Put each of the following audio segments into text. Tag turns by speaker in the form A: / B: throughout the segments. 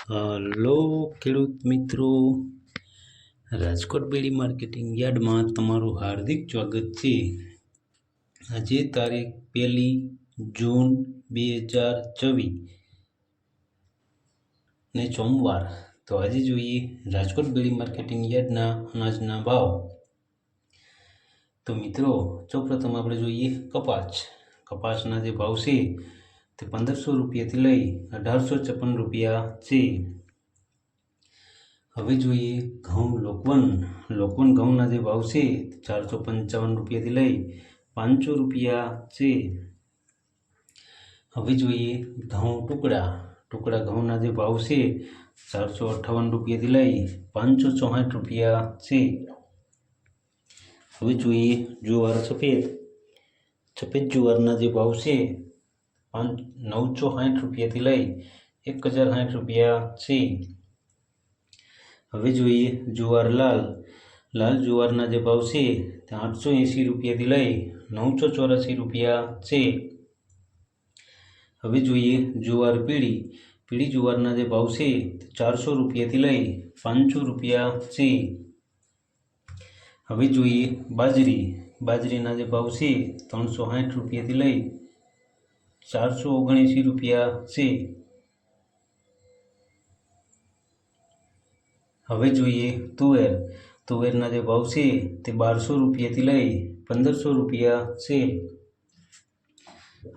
A: Hello ખેડૂત મિત્રો, રાજકોટ બેડી marketing યાર્ડમાં તમારું હાર્દિક સ્વાગત છે। આજે તારીખ 1 જૂન 2024 ને સોમવાર। તો આજે જોઈએ રાજકોટ બેડી માર્કેટિંગ યાર્ડના અનાજના ભાવ। તો મિત્રો, સૌપ્રથમ આપણે જોઈએ કપાસના જે ભાવ છે તે 1500 રૂપિયાથી લઈ 1856 રૂપિયા છે। હવે જોઈએ ઘઉં લોકવન ઘઉંના જે ભાવ છે 455 રૂપિયાથી લઈ 500 રૂપિયા છે। હવે જોઈએ ઘઉં ટુકડા ઘઉંના જે ભાવ છે 458 રૂપિયાથી લઈ 564 રૂપિયા છે। હવે જોઈએ જુવાર સફેદ જુવારના જે ભાવ છે 960 રૂપિયાથી લઈ 1060 રૂપિયા છે। હવે જોઈએ જુવાર લાલ જુવારના જે ભાવ છે તે 880 રૂપિયાથી લઈ 984 રૂપિયા છે। હવે જોઈએ જુવાર પીળી જુવારના જે ભાવ છે તે 400 રૂપિયાથી લઈ 500 રૂપિયા છે। હવે જોઈએ બાજરીના જે ભાવ છે 360 રૂપિયાથી લઈ 479 રૂપિયા છે। હવે જોઈએ તુવેરના જે ભાવ છે તે 1200 રૂપિયાથી લઈ 1500 રૂપિયા છે।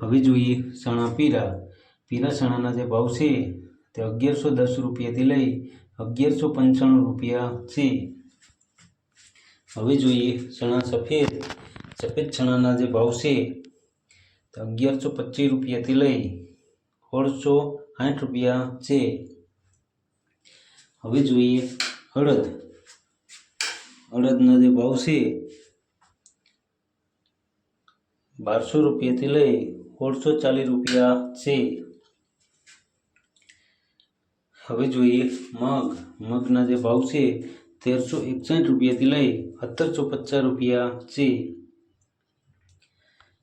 A: હવે જોઈએ ચણા પીળા ચણાના જે ભાવ છે તે 1110 રૂપિયાથી લઈ 1195 રૂપિયા છે। હવે જોઈએ ચણા સફેદ ચણાના જે ભાવ છે તે 1125 રૂપિયાથી લઈ 1660 રૂપિયા છે। હવે જોઈએ અડદના જે ભાવ છે 1200 રૂપિયાથી લઈ 1640 રૂપિયા છે। હવે જોઈએ મગના જે ભાવ છે 1361 રૂપિયાથી લઈ 1750 રૂપિયા છે।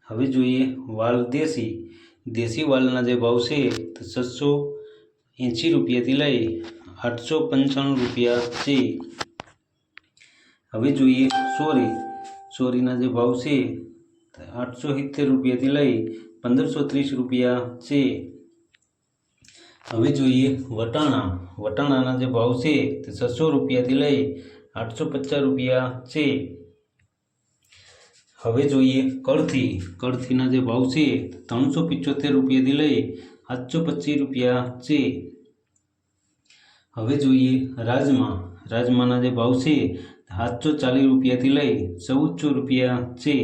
A: હવે જોઈએ વાલ દેશી વાલના જે ભાવ છે તે 780 રૂપિયાથી લઈ 895 રૂપિયા છે। હવે જોઈએ સોરીના જે ભાવ છે તે 870 રૂપિયાથી લઈ 1530 રૂપિયા છે। હવે જોઈએ વટાણાના જે ભાવ છે તે 600 રૂપિયાથી લઈ 850 રૂપિયા છે। હવે જોઈએ કળથીના જે ભાવ છે 375 રૂપિયાથી લઈ 725 રૂપિયા છે। હવે જોઈએ રાજમાના જે ભાવ છે 740 રૂપિયાથી લઈ 1400 રૂપિયા છે।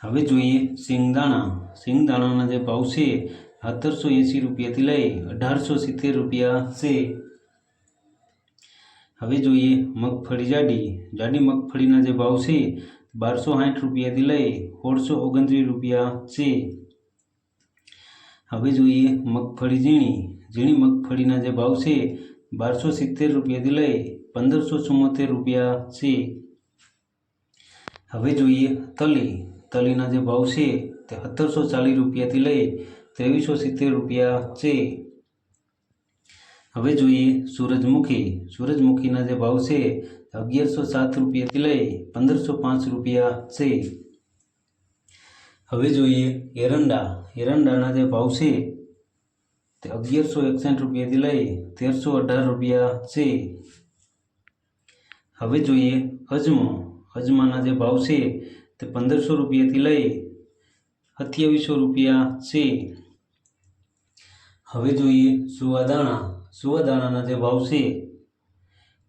A: હવે જોઈએ સિંગદાણાના જે ભાવ છે 1780 રૂપિયાથી લઈ 1870 રૂપિયા છે। હવે જોઈએ મગફળી જાડી મગફળીના જે ભાવ છે 1260 રૂપિયાથી લઈ 1629 રૂપિયા છે। હવે જોઈએ મગફળી ઝીણી મગફળીના જે ભાવ છે 1270 રૂપિયાથી લઈ 1574 રૂપિયા છે। હવે જોઈએ તલીના જે ભાવ છે તે 1740 રૂપિયાથી લઈ 2370 રૂપિયા છે। હવે જોઈએ સૂરજમુખીના જે ભાવ છે 1107 રૂપિયાથી લઈ 1505 રૂપિયા છે। હવે જોઈએ એરંડાના જે ભાવ છે તે 1161 રૂપિયાથી લઈ 1318 રૂપિયા છે। હવે જોઈએ અજમાના જે ભાવ છે તે 1500 રૂપિયાથી લઈ 2700 રૂપિયા છે। હવે જોઈએ સુવાદાણાના જે ભાવ છે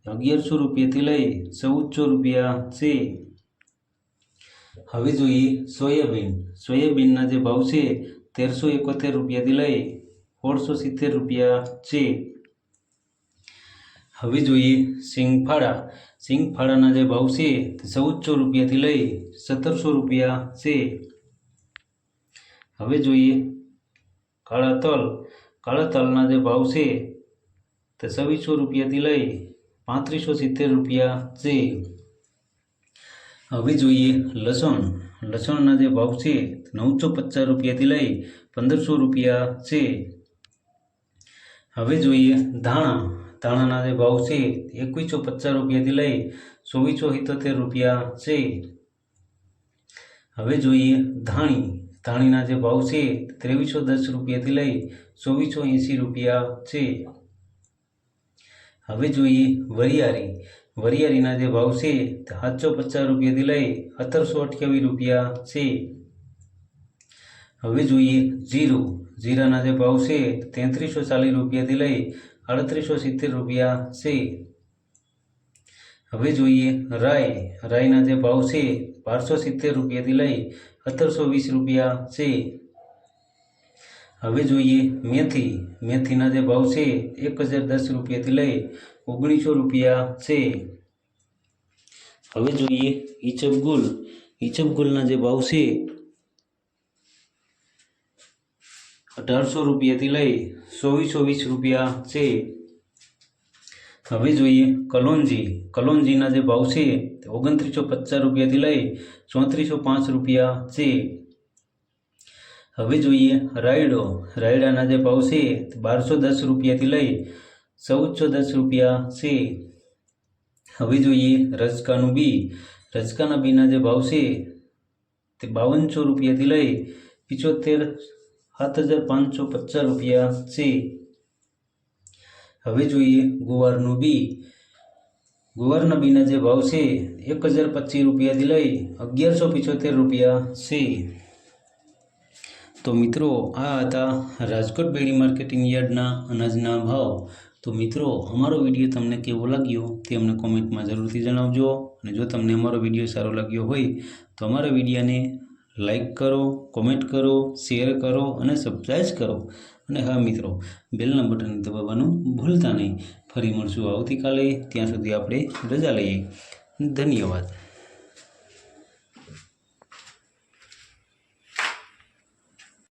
A: 1100 રૂપિયાથી લઈ 1400 રૂપિયા છે। હવે જોઈએ સોયાબીનના જે ભાવ છે 1371 રૂપિયાથી લઈ 1670 રૂપિયા છે। હવે જોઈએ સિંગફાળાના જે ભાવ છે તે 1400 રૂપિયાથી લઈ 1700 રૂપિયા છે। હવે જોઈએ કાળા તલના જે ભાવ છે તે 2600 રૂપિયાથી લઈ 3570 રૂપિયા છે। હવે જોઈએ લસણના જે ભાવ છે 950 રૂપિયાથી લઈ 1500 રૂપિયા છે। હવે જોઈએ ધાણાના જે ભાવ છે 2150 રૂપિયાથી લઈ 2477 રૂપિયા છે. હવે જોઈએ ધાણીના જે ભાવ છે 2310 રૂપિયાથી લઈ 2480 રૂપિયા છે. હવે જોઈએ વરિયાળીના જે ભાવ છે 750 રૂપિયાથી લઈ 1828 રૂપિયા છે. હવે જોઈએ જીરાના જે ભાવ છે 3340 રૂપિયાથી લઈ 3870 રૂપિયા છે. હવે જોઈએ રાઈના જે ભાવ છે 1270 રૂપિયાથી લઈ 1820 રૂપિયા છે. હવે જોઈએ મેથીના જે ભાવ છે 1010 રૂપિયાથી લઈ 1900 રૂપિયા છે. હવે જોઈએ ઈચબગુલના જે ભાવ છે 1800 રૂપિયાથી લઈ 2420 રૂપિયા છે. હવે જોઈએ કલોંજીના જે ભાવ છે 2950 રૂપિયાથી લઈ 3405 રૂપિયા છે. હવે જોઈએ રાયડાના જે ભાવ છે 1210 રૂપિયાથી લઈ 1410 રૂપિયા છે. હવે જોઈએ રજકાના બીના જે ભાવ છે તે 5200 રૂપિયાથી લઈ 75,550 રૂપિયા છે. હવે જોઈએ ગુવારના બીના જે ભાવ છે 1025 રૂપિયાથી લઈ 1175 રૂપિયા છે. તો મિત્રો આ હતા રાજકોટ બેડી માર્કેટિંગ યાર્ડના અનાજના ભાવ. તો મિત્રો અમારો વિડીયો તમને કેવો લાગ્યો તે અમને કોમેન્ટમાં જરૂરથી જણાવજો. અને જો તમને અમારો વિડીયો સારો લાગ્યો હોય તો અમારા વિડીયોને લાઈક કરો, કોમેન્ટ કરો, શેર કરો અને સબસ્ક્રાઈબ કરો. અને હા મિત્રો, બેલના બટન દબાવવાનું ભૂલતા નહીં. ફરી મળશું આવતીકાલે. ત્યાં સુધી આપણે રજા લઈએ. ધન્યવાદ.